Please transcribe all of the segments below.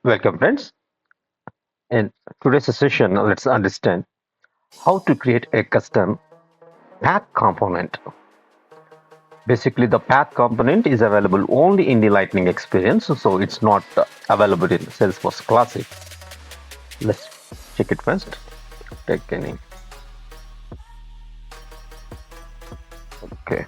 Welcome, friends. In today's session, let's understand how to create a custom path component. Basically, the path component is available only in the Lightning experience, so it's not available in Salesforce Classic. Let's check it first. Take any. Okay.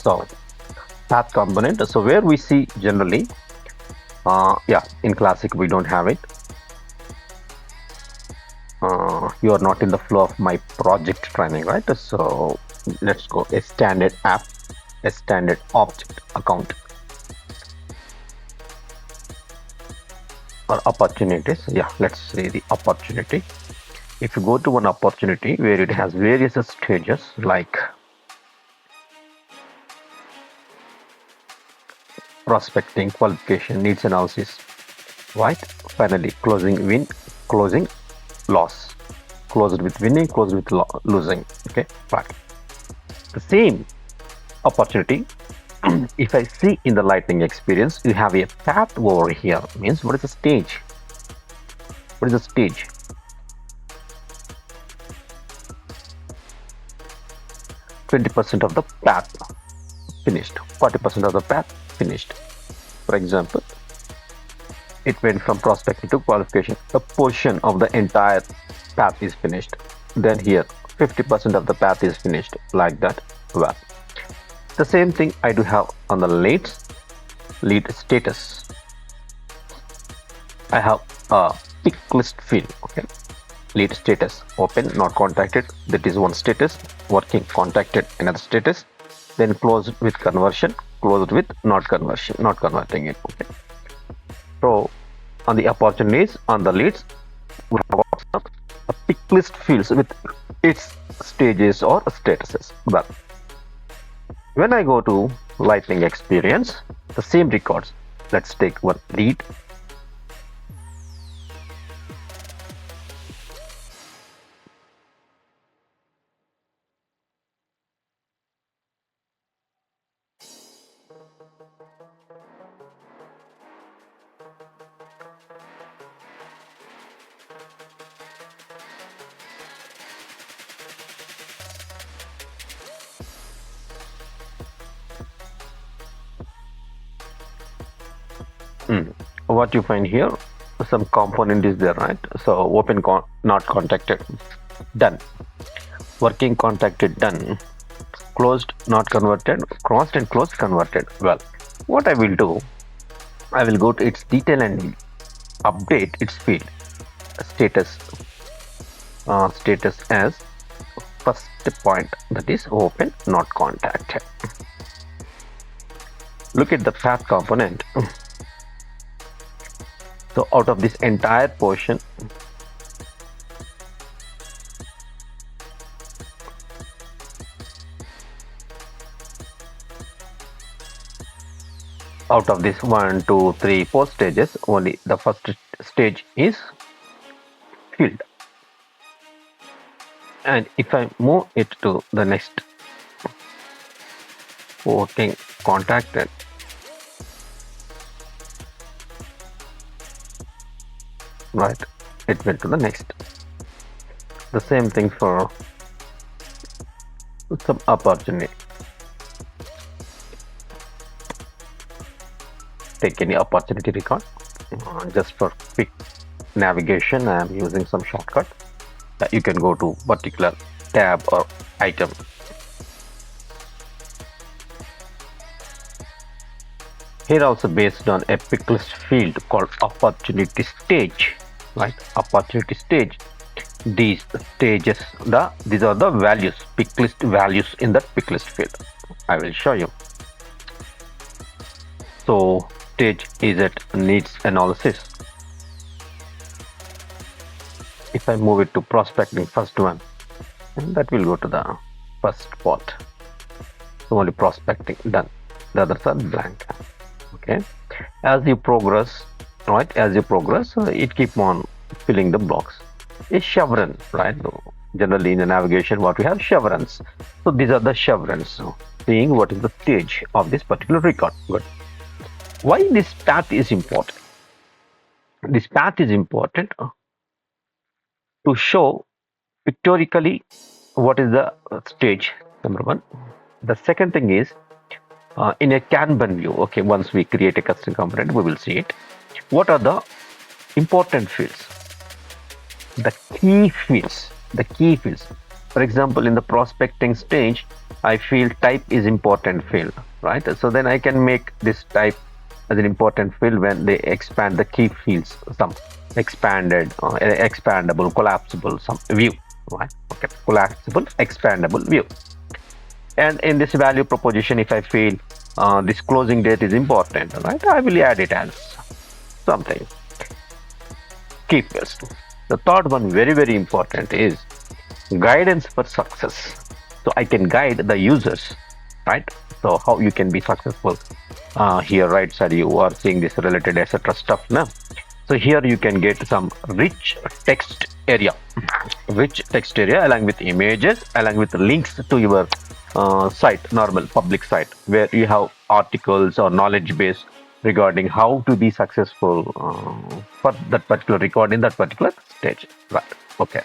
So, path component. So, where we see generally, in Classic we don't have it. You are not in the flow of my project training, right? So let's go a standard app, a standard object account or opportunities. Yeah, let's say the opportunity. If you go to one opportunity where it has various stages like prospecting, qualification, needs analysis, right? Finally, closing win, closing loss, closed with winning, closed with losing. Okay, right. The same opportunity, if I see in the Lightning experience, you have a path over here. Means what is the stage? What is the stage? %, of the path finished, 40% of the path finished. For example, it went from prospecting to qualification. A portion of the entire path is finished. Then here, 50% of the path is finished, like that. Well, the same thing I do have on the lead status. I have a PickList field. Okay, lead status open, not contacted. That is one status. Working, contacted, another status. Then closed with conversion, closed with not conversion, not converting it. Okay. So on the opportunities, on the leads, we have a PickList fields with its stages or statuses. But when I go to Lightning experience, the same records. Let's take one lead. What you find here, some component is there, right? So open not contacted, done. Working, contacted, done. Closed, not converted, crossed and closed, converted. Well, what I will do, I will go to its detail and update its field status as first point, that is open, not contacted. Look at the path component. So out of this entire portion, out of this 1, 2, 3, 4 stages, only the first stage is filled. And if I move it to the next, working, contacted, right, it went to the next. The same thing for some opportunity. Take any opportunity record. Just for quick navigation, I am using some shortcut. You can go to particular tab or item. Here also based on a PickList field called opportunity stage, right? Opportunity stage. These stages, these are the values, PickList values in that PickList field. I will show you. So stage is at needs analysis. If I move it to prospecting, first one, that will go to the first part. So only prospecting, done. the others are blank. Okay, as you progress, right, it keep on filling the blocks. A chevron, right? Generally in the navigation, what we have chevrons. So these are the chevrons, seeing what is the stage of this particular record. Good. Why this path is important? This path is important to show pictorially what is the stage, number one. The second thing is in a Kanban view. Okay, once we create a custom component, we will see it. What are the important fields? The key fields. The key fields. For example, in the prospecting stage, I feel type is important field, right? So then I can make this type as an important field when they expand the key fields, some expanded, expandable, collapsible, some view, right? Okay, collapsible, expandable view. And in this value proposition, if I feel this closing date is important, right, I will add it as something. Key fields. The third one, very important, is guidance for success. So I can guide the users, right? So how you can be successful. Here right side you are seeing this related etc stuff now. So here you can get some rich text area along with images, along with links to your site, normal public site, where you have articles or knowledge base regarding how to be successful for that particular record in that particular stage, right? Okay.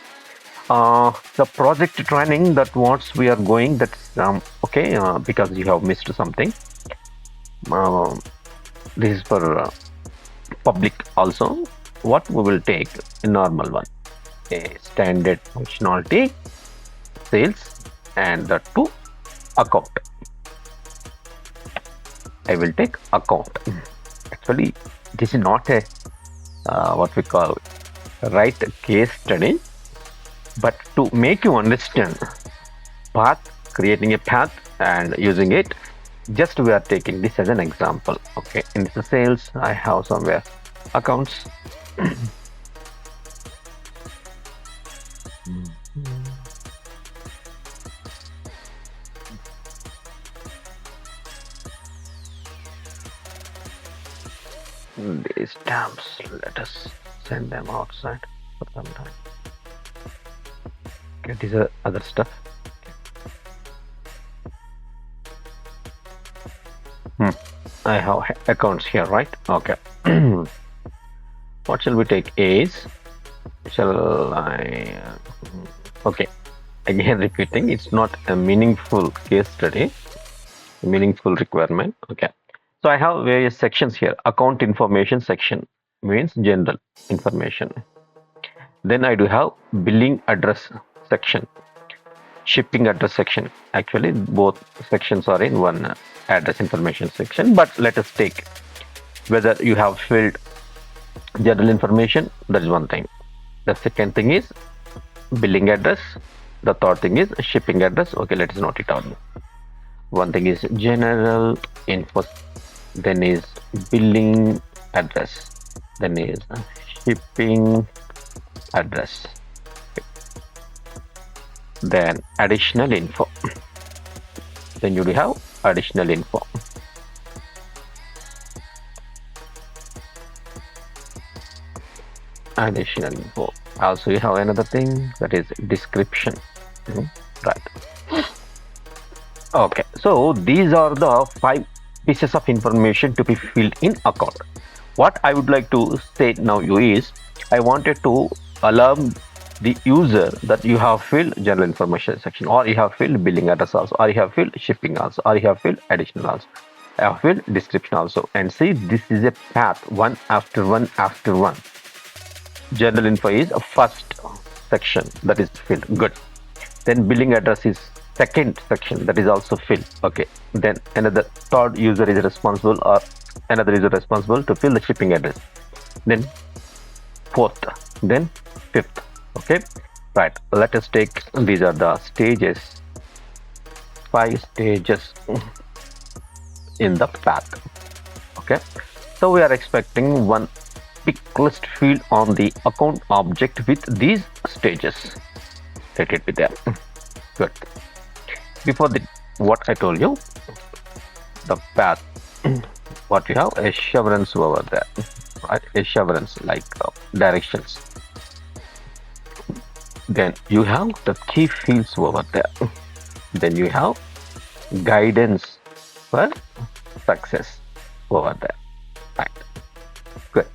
The project training that once we are going, that's okay, because you have missed something. This is for public also. What we will take a normal one, a standard functionality, sales, and the two account. I will take account. Actually, this is not a what we call right case study, but to make you understand path, creating a path and using it, just we are taking this as an example. Okay, in this sales, I have somewhere accounts. These tabs, let us send them outside for some time. Okay, these are other stuff. I have accounts here, right? Okay. What shall we take? A's. Shall I? Okay. Again, repeating, it's not a meaningful case study, a meaningful requirement. Okay. So I have various sections here. Account information section means general information. Then I do have billing address section, shipping address section. Actually, both sections are in one address information section, but let us take whether you have filled general information. That is one thing. The second thing is billing address. The third thing is shipping address. Okay, let us note it down. One thing is general info, then is billing address, then is shipping address, then additional info. Then you do have additional info. Additional info. Also you have another thing, that is description. Right. Okay, so these are the 5 pieces of information to be filled in account. What I would like to say now is, I wanted to allow the user that you have filled general information section, or you have filled billing address also, or you have filled shipping also, or you have filled additional also, I have filled description also, and see this is a path, one after one after one. General info is a first section that is filled. Good. Then billing address is second section, that is also filled. Okay. Then another third user is responsible, or another user responsible to fill the shipping address. Then fourth, then fifth. Okay, right. Let us take, these are the stages, 5 stages in the path. Okay, so we are expecting one PickList field on the account object with these stages. Let it be there. Good. Before the what I told you, the path. What you have a chevrons over there, right? A chevrons like directions. Then you have the key fields over there. Then you have guidance for success over there. Right. Good.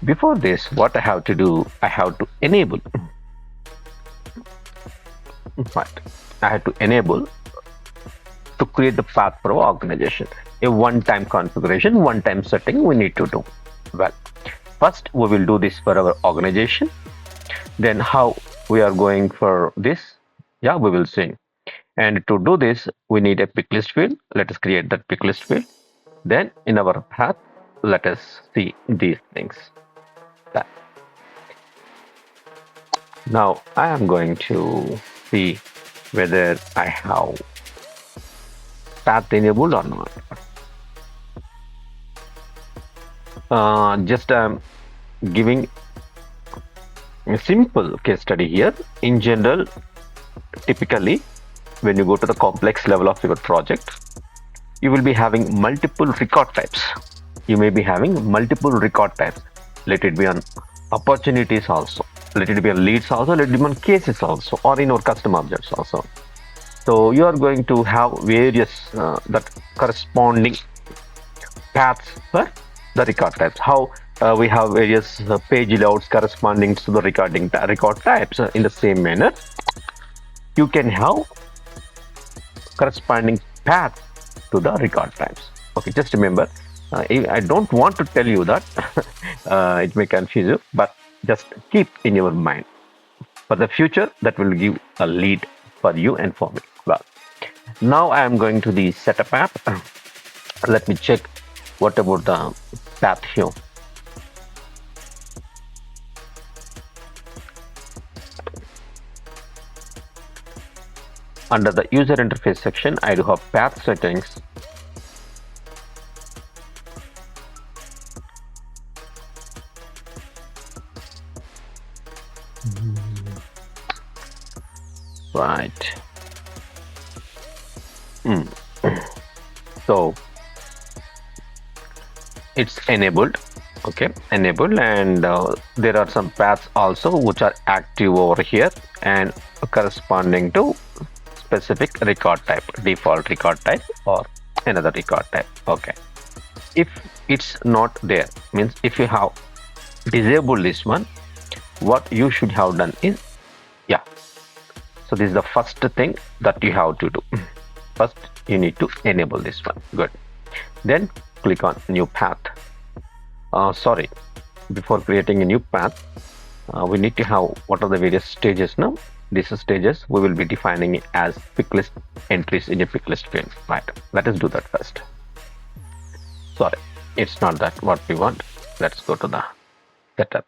Before this, what I have to do, I have to enable. Right. I have to enable to create the path for our organization. A one-time configuration, one-time setting we need to do. Well, first we will do this for our organization. Then how we are going for this? Yeah, we will see. And to do this, we need a PickList field. Let us create that PickList field. Then in our path, let us see these things. Now I am going to see whether I have path enabled or not. Just giving a simple case study here. In general, typically, when you go to the complex level of your project, you will be having multiple record types. You may be having multiple record types. Let it be on opportunities also. Let it be on leads also. Let it be on cases also, or in our custom objects also. So you are going to have various that corresponding paths for the record types. How we have various page layouts corresponding to the record types in the same manner. You can have corresponding paths to the record types. Okay, just remember, I don't want to tell you that it may confuse you, but just keep in your mind for the future. That will give a lead for you and for me. Well, now I am going to the setup app. Let me check what about the path here. Under the user interface section, I do have path settings. Right. So it's enabled. Okay, enabled, and there are some paths also which are active over here and corresponding to specific record type, default record type or another record type. Okay, if it's not there, means if you have disabled this one, what you should have done is, yeah, so this is the first thing that you have to do. First you need to enable this one. Good. Then click on new path. Sorry, before creating a new path, we need to have what are the various stages now. These stages we will be defining it as PickList entries in a PickList field. Right, let us do that first. Sorry, it's not that what we want. Let's go to the setup.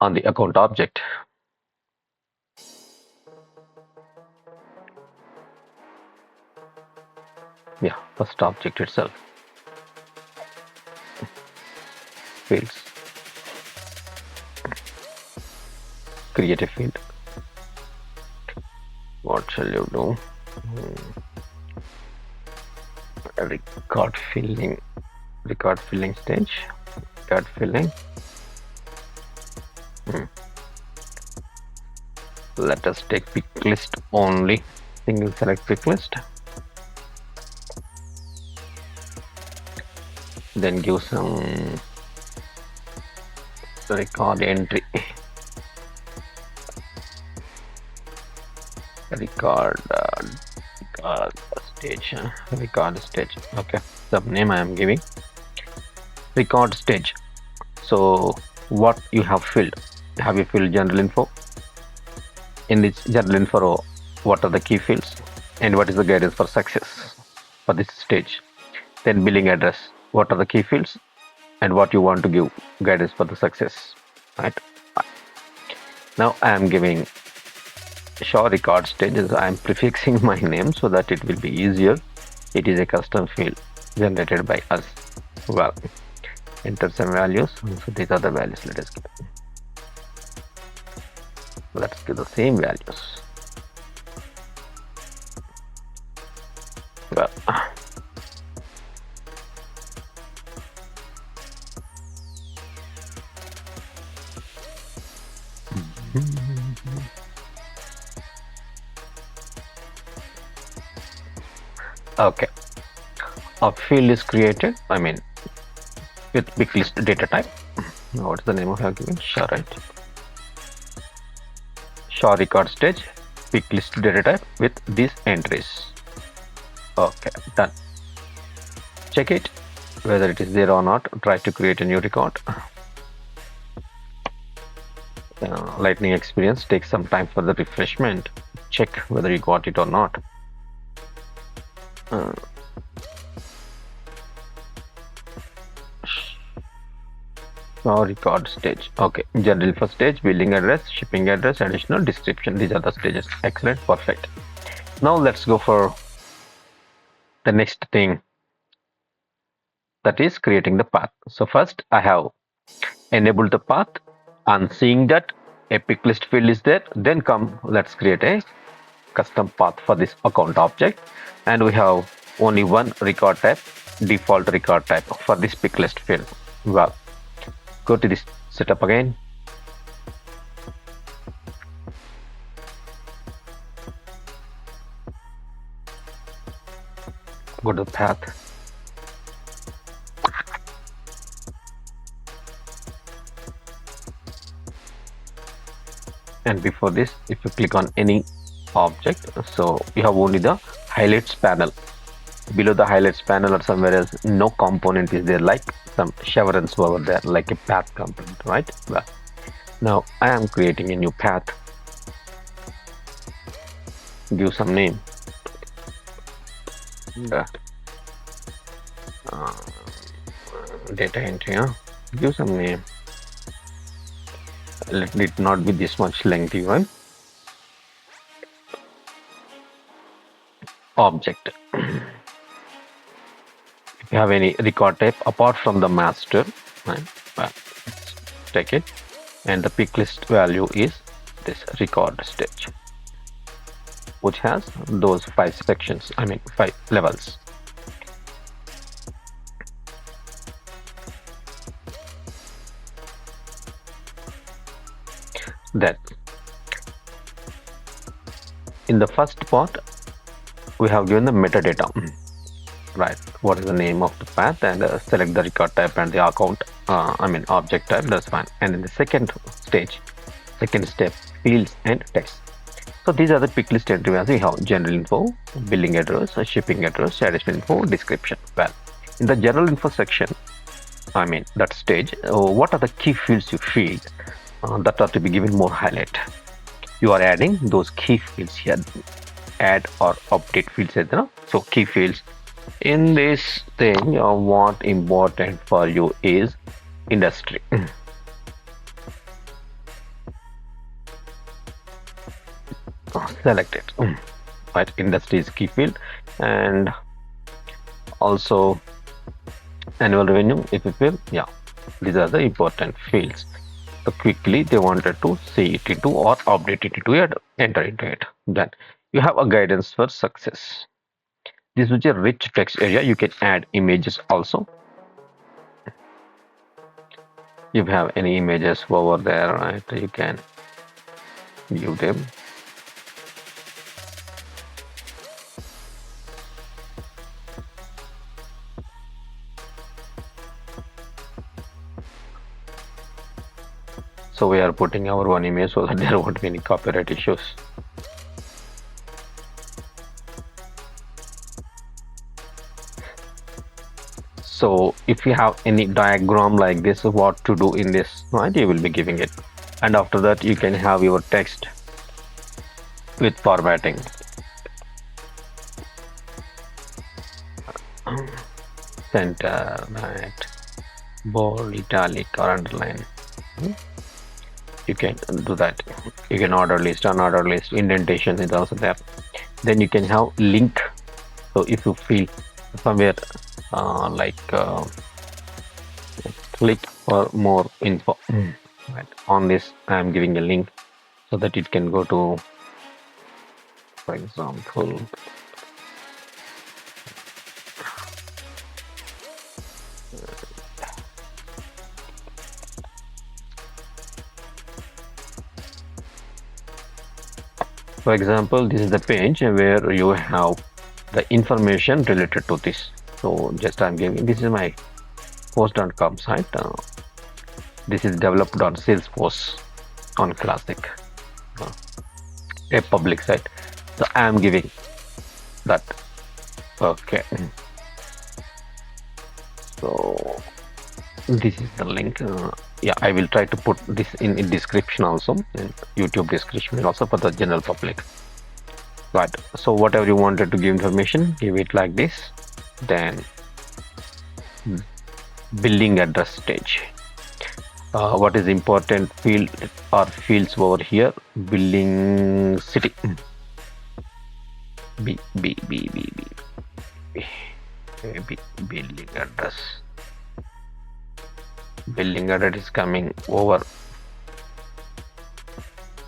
On the account object, yeah, first object itself, fields, create a field. What shall you do? Record filling stage, record filling. Let us take PickList only, single select PickList, then give some record entry, record stage. Okay, sub name I am giving record stage. So what you have filled, have you filled general info? In this general info, what are the key fields and what is the guidance for success for this stage? Then billing address, what are the key fields and what you want to give guidance for the success, right? Now I am giving show record stages. I am prefixing my name so that it will be easier. It is a custom field generated by us. Well, enter some values. So these are the values. Let's give the same values. well. Okay, a field is created, I mean, with PickList data type. What's the name of your given? Shah, right? Shah record stage, PickList data type with these entries. Okay, done. Check it whether it is there or not. Try to create a new record. Lightning experience takes some time for the refreshment. Check whether you got it or not. Record stage. Okay, general for stage, building address, shipping address, additional description. These are the stages. Excellent, perfect. Now let's go for the next thing, that is creating the path. So first I have enabled the path and seeing that a PickList field is there, then come let's create a custom path for this account object, and we have only one record type, default record type for this PickList field. Well, go to this setup again. Go to the path. And before this, if you click on any object, so you have only the highlights panel. Below the highlights panel or somewhere else, no component is there, like some chevrons over there, like a path component, right? Well, now I am creating a new path. Give some name. Data entry, huh? Give some name. Let it not be this much lengthy, right? Object. If you have any record type apart from the master, right? Well, take it, and the PickList value is this record stage, which has those 5 sections, I mean 5 levels. Then in the first part we have given the metadata, right? What is the name of the path, and select the record type and the account, I mean object type, that's fine. And in the second step, fields and text. So these are the PickList entry values. We have general info, billing address, shipping address, additional info, description. Well, in the general info section, I mean that stage, what are the key fields you feel that are to be given more highlight? You are adding those key fields here, add or update fields, you know? So key fields in this thing, what important for you is industry. Select it, right? Industry is key field, and also annual revenue, ifib. Yeah, these are the important fields. So quickly they wanted to see it into or update it into it, enter into it. Then you have a guidance for success. This is a rich text area. You can add images also. If you have any images over there, right, you can view them. So we are putting our one image so that there won't be any copyright issues. So if you have any diagram like this, what to do in this, right, you will be giving it. And after that you can have your text with formatting. Center, right, bold, italic or underline. You can do that. You can order list, unorder list, indentation is also there. Then you can have link. So if you feel somewhere click for more info, right, on this I am giving a link so that it can go to, for example, For example, this is the page where you have the information related to this. So just I'm giving, this is my post.com site. This is developed on Salesforce on Classic, a public site. So I am giving that. Okay. So this is the link. Yeah, I will try to put this in description also, in YouTube description also for the general public. Right. So whatever you wanted to give information, give it like this. Then billing address stage. What is important field or fields over here? Billing city. Billing address. Billing address is coming over.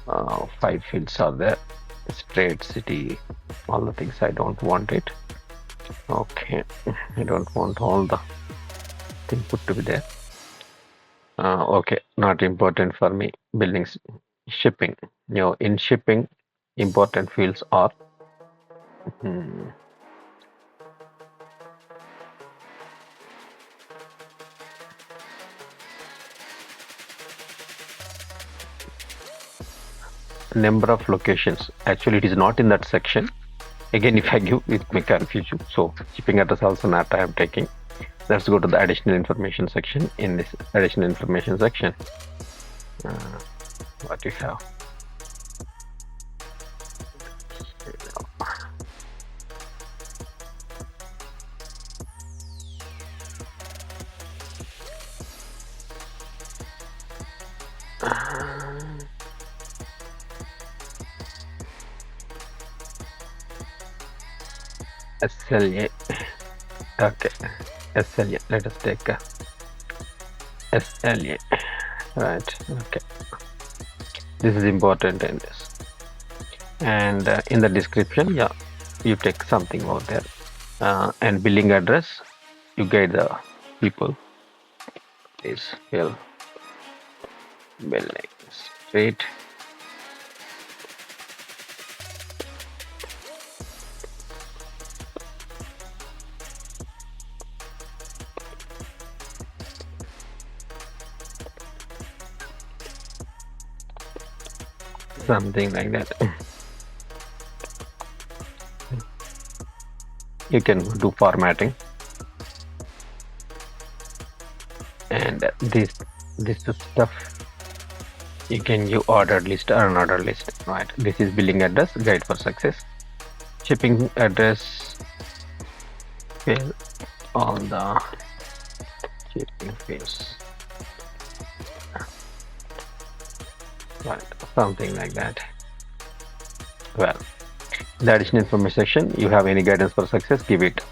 5 fields are there. State, city, all the things. I don't want it. Okay, I don't want all the thing put to be there. Okay, not important for me. Billings, shipping. In shipping, important fields are number of locations. Actually, it is not in that section. Again, if I give, it may confuse you. So shipping address also not I am taking. Let's go to the additional information section. In this additional information section, what you have? SLA. Okay, SLA. Let us take a SLA. Right. Okay. This is important in this. And in the description, yeah, you take something over there. And billing address, you guide the people. Is fill billing street. Something like that. You can do formatting, and this stuff you can use ordered list or unordered list. Right, this is billing address, guide for success. Shipping address, fill all the shipping fields. Right, something like that. Well, the additional information section, you have any guidance for success, give it.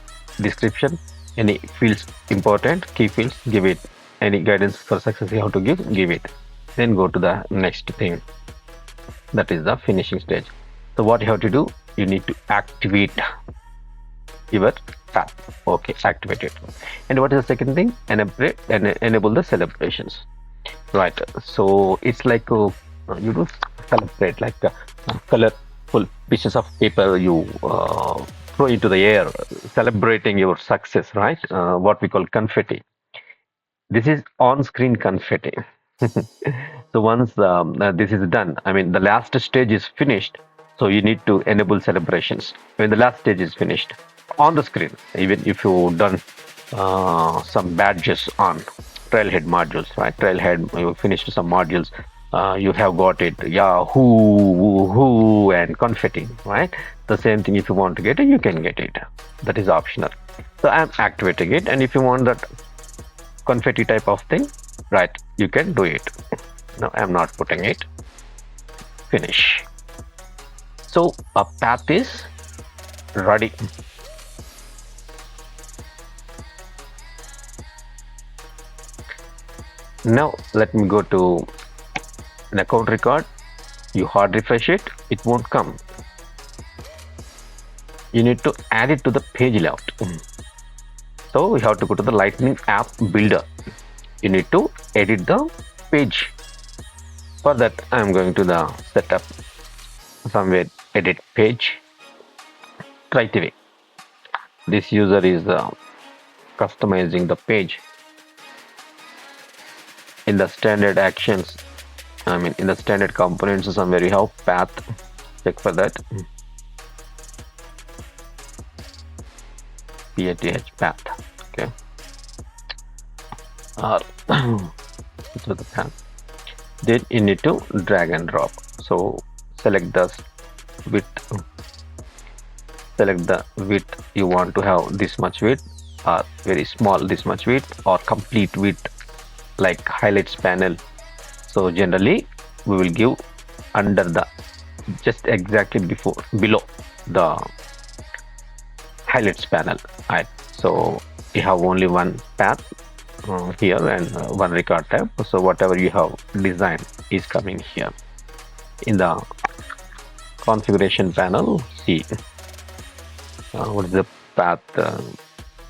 Description, any fields important, key fields, give it. Any guidance for success you have to give it. Then go to the next thing, that is the finishing stage. So what you have to do, you need to activate your tab. Okay, activate it. And what is the second thing? Enable the celebrations. Right, so it's like you do celebrate, like colorful pieces of paper you throw into the air, celebrating your success, right? What we call confetti. This is on-screen confetti. So once this is done, I mean the last stage is finished, so you need to enable celebrations when the last stage is finished on the screen. Even if you've done some badges on trailhead modules, right? Trailhead, you finished some modules, you have got it, yeah, who and confetti, right? The same thing, if you want to get it, you can get it. That is optional. So I'm activating it, and if you want that confetti type of thing, right, you can do it. Now I'm not putting it. Finish. So a path is ready. Now let me go to an account record. You hard refresh it, it won't come. You need to add it to the page layout. So you have to go to the Lightning app builder. You need to edit the page. For that, I am going to the setup somewhere edit page right away. This user is customizing the page in the standard actions. I mean, in the standard components, somewhere you have path. Check for that. path. Okay. Or to the path. Then you need to drag and drop. So select the width. Select the width you want to have this much width, or very small this much width, or complete width like highlights panel. So generally we will give under the just exactly below the highlights panel. Right. So you have only one path here and one record tab. So whatever you have designed is coming here in the configuration panel. See what is the path.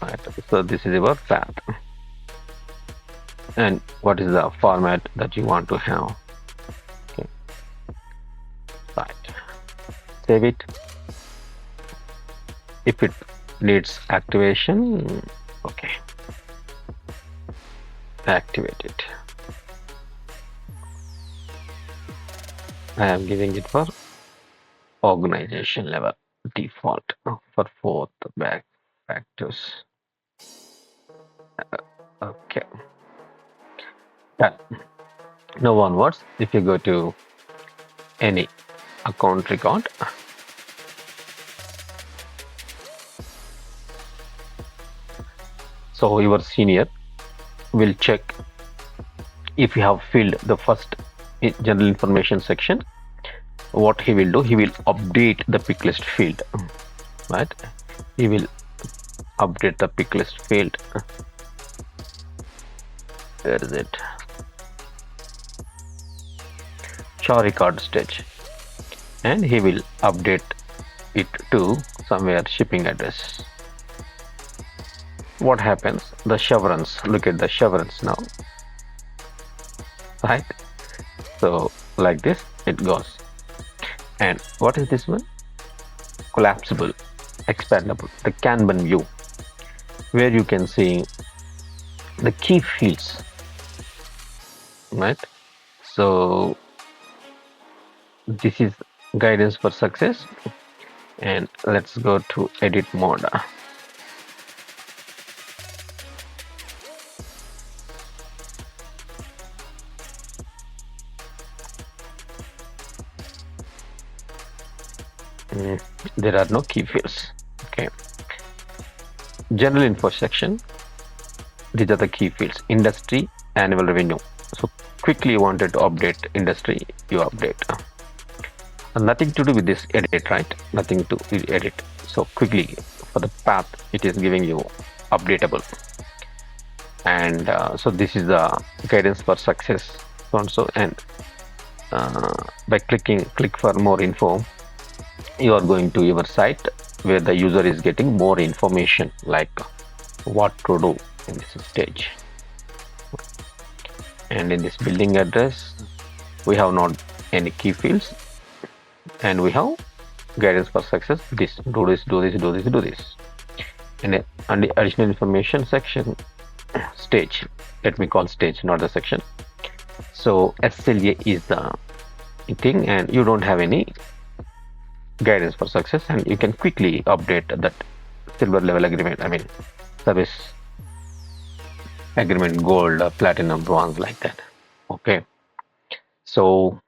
Right. So this is your path, and what is the format that you want to have. Okay. Right. Save it. If it needs activation, okay, activate it. I am giving it for organization level default for 4th factors. Okay, done. Now onwards, if you go to any account record, so your senior will check if you have filled the first general information section. What he will do, he will update the PickList field. Right, he will update the PickList field. Where is it? Shah record stage, and he will update it to somewhere shipping address. What happens? The chevrons, look at the chevrons now, right? So like this it goes. And what is this one? Collapsible, expandable, the Kanban view, where you can see the key fields, right? So this is guidance for success, and let's go to edit mode. There are no key fields. Okay. General info section. These are the key fields. Industry, annual revenue. So quickly you wanted to update industry, you update. Nothing to do with this edit, right? Nothing to edit. So quickly for the path, it is giving you updatable. And so this is the guidance for success. So and by click for more info, you are going to your site where the user is getting more information like what to do in this stage. And in this building address, we have not any key fields, and we have guidance for success. This, do this, do this, do this, do this. And on the additional information section, stage, let me call stage, not the section. So SLA is the thing, and you don't have any guidance for success, and you can quickly update that silver level agreement, I mean service agreement, gold, platinum, bronze, like that. Okay, so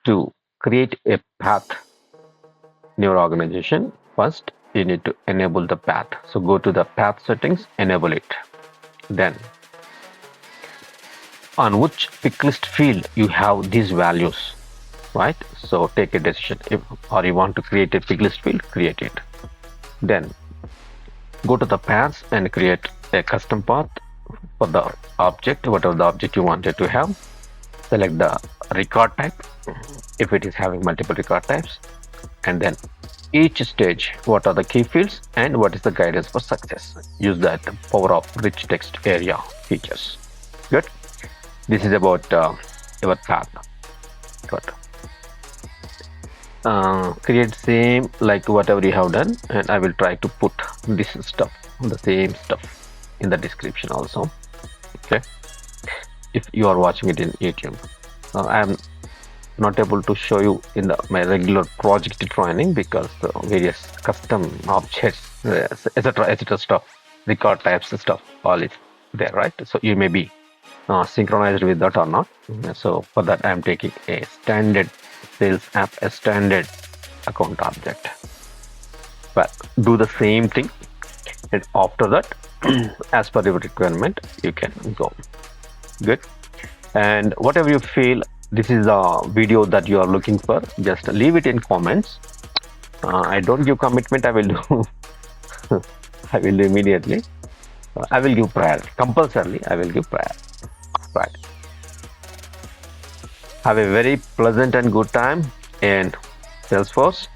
to create a path in your organization, first you need to enable the path. So go to the path settings, enable it. Then on which PickList field you have these values, right? So take a decision. If or you want to create a PickList field, create it. Then go to the paths and create a custom path for the object, whatever the object you wanted to have. Select the record type if it is having multiple record types, and then each stage, what are the key fields and what is the guidance for success. Use that power of rich text area features. Good. This is about your path. Good. create same like whatever you have done, and I will try to put this stuff, the same stuff in the description also. Okay, if you are watching it in YouTube, I am not able to show you in my regular project training because various custom objects, etc stuff, record types stuff, all is there, right? So you may be synchronized with that or not. So for that, I am taking a standard sales app, a standard account object. But do the same thing, and after that, as per your requirement, you can go. Good. And whatever you feel this is the video that you are looking for, just leave it in comments. I don't give commitment, I will do I will do immediately. I will give prior, compulsorily I will give prior. Right. Have a very pleasant and good time in Salesforce.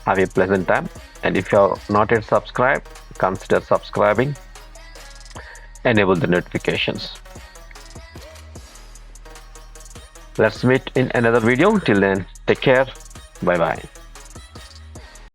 Have a pleasant time, and if you are not yet subscribed, consider subscribing. Enable the notifications. Let's meet in another video. Till then, take care. Bye bye.